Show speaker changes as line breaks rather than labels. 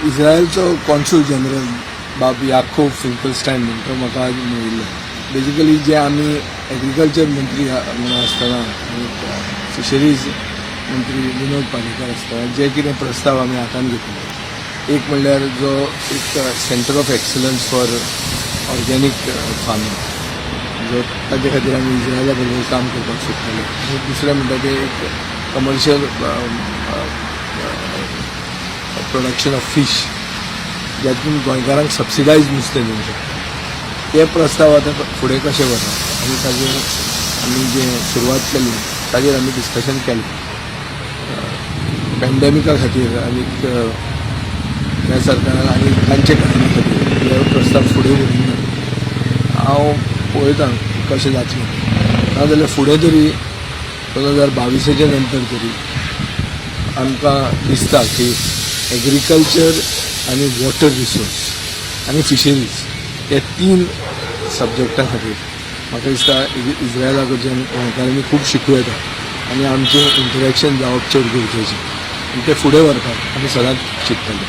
इस्रायलचो कॉन्सूल general बाब याकोब फिंकलस्टायन म्हणटा म्हाका आज मेळिल्लो. बेजिकली जे आमी एग्रीकल्चर मंत्री म्हणून आसतना आनी फिशरीज मंत्री विनोद पालेकर आसतना जे कितें प्रस्ताव आमी हातान घेतले, एक म्हणल्यार जो एक centre of excellence for organic farming, जो ताजे खातीर आमी इस्रायला बरोबर काम करपाक सोदताले. आनी दुसरें म्हणटा तें एक कमर्शियल प्रोडक्शन ऑफ फिश, ज्यातून गोंयकारांक सबसिडायज नुस्तें दिवंक शकता. ते प्रस्ताव आतां फुडें कशें वता आनी ताजेर आमी जें सुरवात केल्ली ताजेर आमी डिस्कशन केलें. पॅन्डेमिका खातीर आनी ह्या सरकारान आनी तांचे कारणा खातीर हे प्रस्ताव फुडें व्हरूंक ना. हांव पळयतां कशें जातलें. नाजाल्यार फुडें तरी 2022 नंतर तरी आमकां दिसता की एग्रीकल्चर आनी वॉटर रिसोर्स आनी फिशरीज हे 3 सब्जेक्टा खातीर म्हाका दिसता इस्रायला कडच्यान गोंयकारांनी खूब शिकूं येता आनी आमचें इंटरेक्शन जावप चड गरजेचें. आनी तें फुडें व्हरपाक आमी सदांच चिंतताले.